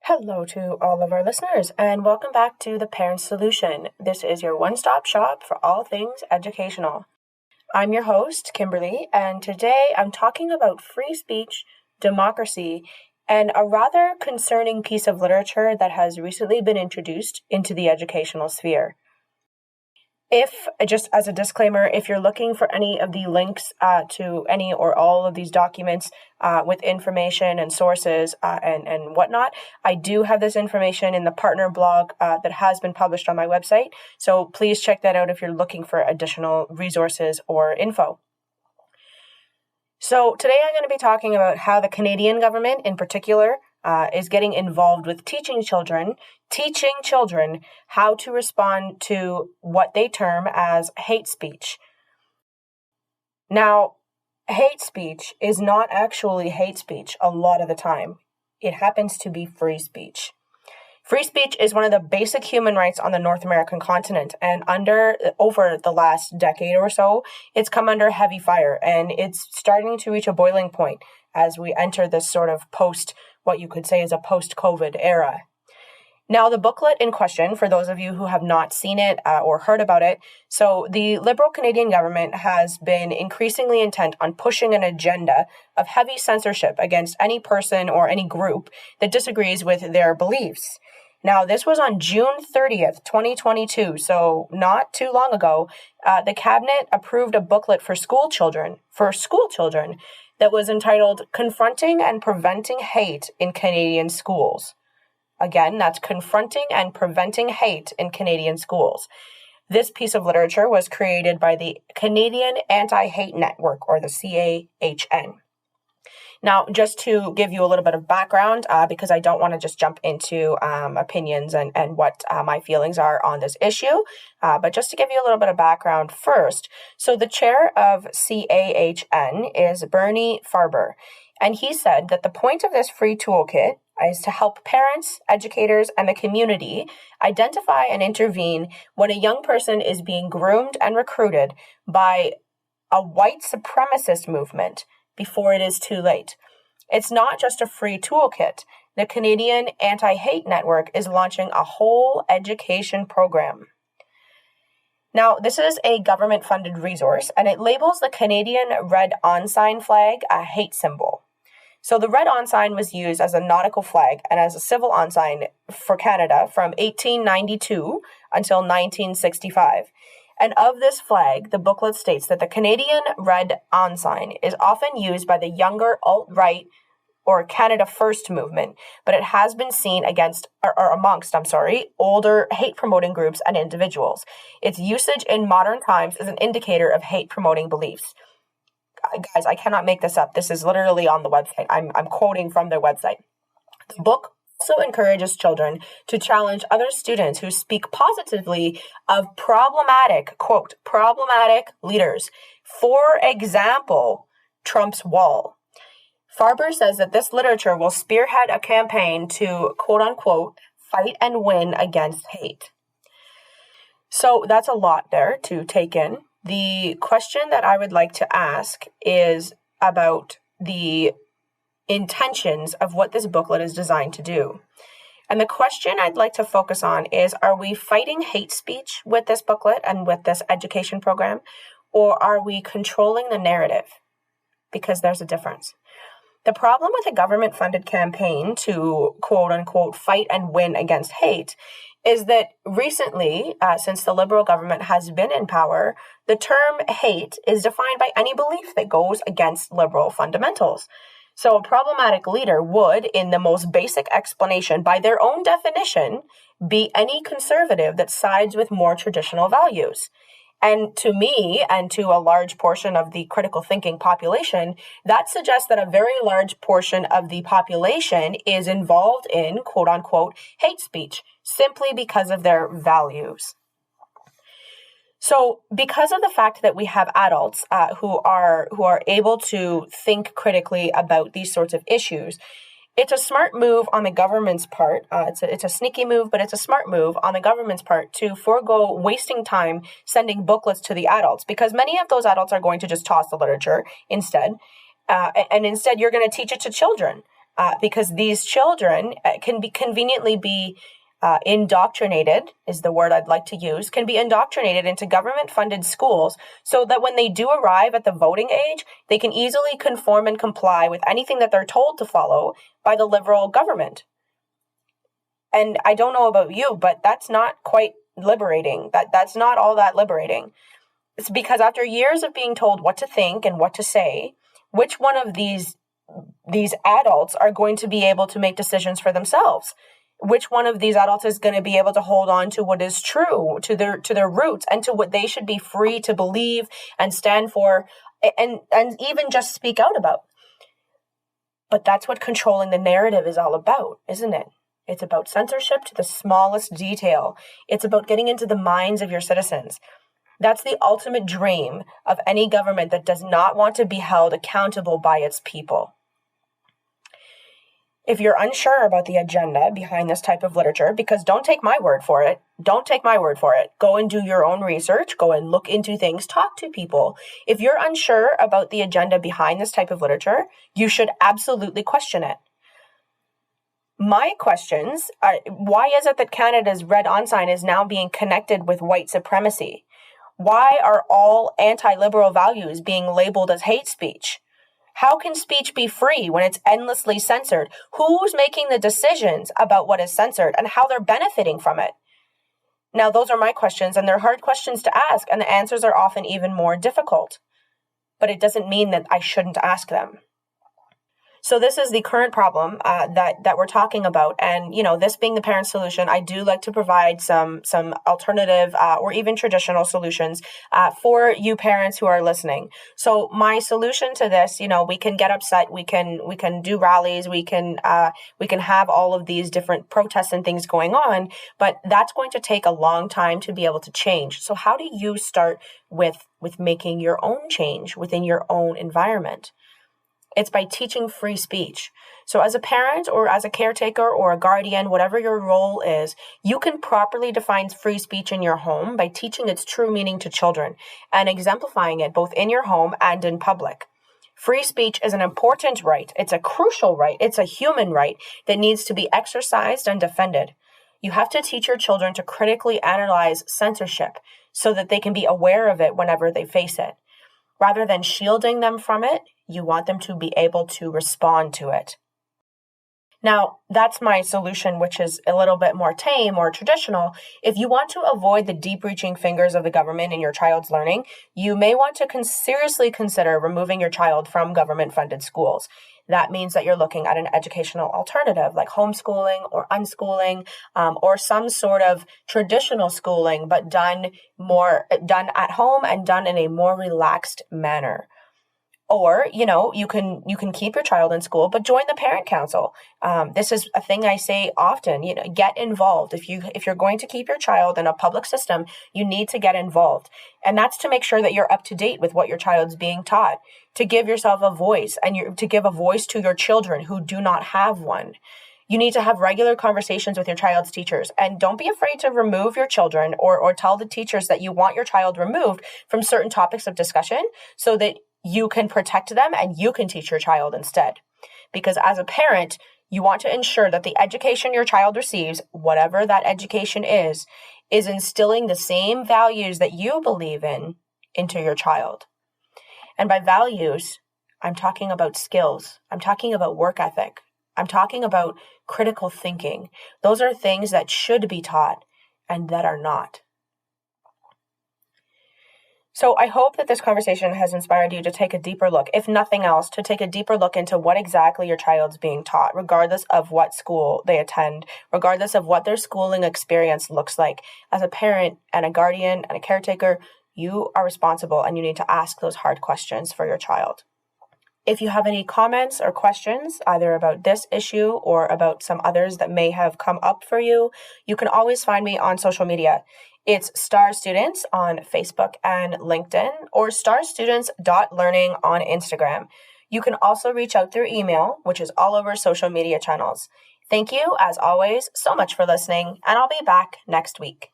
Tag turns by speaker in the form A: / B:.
A: Hello to all of our listeners, and welcome back to The Parent Solution. This is your one-stop shop for all things educational. I'm your host, Kimberly, and today I'm talking about free speech, democracy, and a rather concerning piece of literature that has recently been introduced into the educational sphere. Just as a disclaimer, if you're looking for any of the links to any or all of these documents with information and sources and whatnot, I do have this information in the partner blog that has been published on my website. So please check that out if you're looking for additional resources or info. So today I'm going to be talking about how the Canadian government in particular is getting involved with teaching children how to respond to what they term as hate speech. Now, hate speech is not actually hate speech a lot of the time. It happens to be free speech. Free speech is one of the basic human rights on the North American continent, and over the last decade or so, it's come under heavy fire, and it's starting to reach a boiling point as we enter this sort of what you could say is a post-COVID era. Now, the booklet in question, for those of you who have not seen it or heard about it, so the Liberal Canadian government has been increasingly intent on pushing an agenda of heavy censorship against any person or any group that disagrees with their beliefs. Now, this was on June 30th, 2022, so not too long ago. The cabinet approved a booklet for school children that was entitled Confronting and Preventing Hate in Canadian Schools. Again, that's Confronting and Preventing Hate in Canadian Schools. This piece of literature was created by the Canadian Anti-Hate Network, or the CAHN. Now, just to give you a little bit of background, because I don't want to just jump into opinions and what my feelings are on this issue, but just to give you a little bit of background first. So the chair of CAHN is Bernie Farber, and he said that the point of this free toolkit is to help parents, educators, and the community identify and intervene when a young person is being groomed and recruited by a white supremacist movement before it is too late. It's not just a free toolkit. The Canadian Anti-Hate Network is launching a whole education program. Now, this is a government-funded resource, and it labels the Canadian red ensign flag a hate symbol. So the red ensign was used as a nautical flag and as a civil ensign for Canada from 1892 until 1965. And of this flag, the booklet states that the Canadian red ensign is often used by the younger alt-right or Canada First movement, but it has been seen amongst older hate-promoting groups and individuals. Its usage in modern times is an indicator of hate-promoting beliefs. Guys, I cannot make this up. This is literally on the website. I'm quoting from their website. The book also encourages children to challenge other students who speak positively of problematic leaders. For example, Trump's wall. Farber says that this literature will spearhead a campaign to, quote unquote, fight and win against hate. So that's a lot there to take in. The question that I would like to ask is about the intentions of what this booklet is designed to do. And the question I'd like to focus on is, are we fighting hate speech with this booklet and with this education program, or are we controlling the narrative? Because there's a difference. The problem with a government-funded campaign to, quote-unquote, fight and win against hate is that recently, since the Liberal government has been in power, the term hate is defined by any belief that goes against Liberal fundamentals. So a problematic leader would, in the most basic explanation, by their own definition, be any conservative that sides with more traditional values. And to me, and to a large portion of the critical thinking population, that suggests that a very large portion of the population is involved in, quote unquote, hate speech, simply because of their values. So because of the fact that we have adults who are able to think critically about these sorts of issues, it's a smart move on the government's part. It's a sneaky move, but it's a smart move on the government's part to forego wasting time sending booklets to the adults, because many of those adults are going to just toss the literature instead. And instead, you're going to teach it to children. because these children can be conveniently be indoctrinated, is the word I'd like to use, can be indoctrinated into government-funded schools so that when they do arrive at the voting age, they can easily conform and comply with anything that they're told to follow by the liberal government. And I don't know about you, but that's not quite liberating. That's not all that liberating. It's because after years of being told what to think and what to say, which one of these adults are going to be able to make decisions for themselves? Which one of these adults is going to be able to hold on to what is true, to their roots, and to what they should be free to believe and stand for, and even just speak out about? But that's what controlling the narrative is all about, isn't it? It's about censorship to the smallest detail. It's about getting into the minds of your citizens. That's the ultimate dream of any government that does not want to be held accountable by its people. If you're unsure about the agenda behind this type of literature, because don't take my word for it. Go and do your own research. Go and look into things. Talk to people. If you're unsure about the agenda behind this type of literature, you should absolutely question it. My questions are, why is it that Canada's red ensign is now being connected with white supremacy? Why are all anti-liberal values being labeled as hate speech? How can speech be free when it's endlessly censored? Who's making the decisions about what is censored and how they're benefiting from it? Now, those are my questions, and they're hard questions to ask, and the answers are often even more difficult. But it doesn't mean that I shouldn't ask them. So this is the current problem that we're talking about. And, this being the parent solution, I do like to provide some alternative or even traditional solutions for you parents who are listening. So my solution to this, we can get upset. We can do rallies. We can have all of these different protests and things going on, but that's going to take a long time to be able to change. So how do you start with making your own change within your own environment? It's by teaching free speech. So as a parent or as a caretaker or a guardian, whatever your role is, you can properly define free speech in your home by teaching its true meaning to children and exemplifying it both in your home and in public. Free speech is an important right. It's a crucial right. It's a human right that needs to be exercised and defended. You have to teach your children to critically analyze censorship so that they can be aware of it whenever they face it. Rather than shielding them from it, you want them to be able to respond to it. Now, that's my solution, which is a little bit more tame or traditional. If you want to avoid the deep-reaching fingers of the government in your child's learning, you may want to seriously consider removing your child from government-funded schools. That means that you're looking at an educational alternative like homeschooling or unschooling, or some sort of traditional schooling, but done at home and done in a more relaxed manner. Or, you can keep your child in school, but join the parent council. This is a thing I say often, get involved. If you're going to keep your child in a public system, you need to get involved. And that's to make sure that you're up to date with what your child's being taught, to give yourself a voice and to give a voice to your children who do not have one. You need to have regular conversations with your child's teachers, and don't be afraid to remove your children or tell the teachers that you want your child removed from certain topics of discussion so that you can protect them and you can teach your child instead. Because as a parent, you want to ensure that the education your child receives, whatever that education is instilling the same values that you believe in into your child. And by values, I'm talking about skills. I'm talking about work ethic. I'm talking about critical thinking. Those are things that should be taught and that are not. So I hope that this conversation has inspired you to take a deeper look, if nothing else, to take a deeper look into what exactly your child's being taught, regardless of what school they attend, regardless of what their schooling experience looks like. As a parent and a guardian and a caretaker, you are responsible and you need to ask those hard questions for your child. If you have any comments or questions, either about this issue or about some others that may have come up for you, you can always find me on social media. It's Star Students on Facebook and LinkedIn, or starstudents.learning on Instagram. You can also reach out through email, which is all over social media channels. Thank you, as always, so much for listening, and I'll be back next week.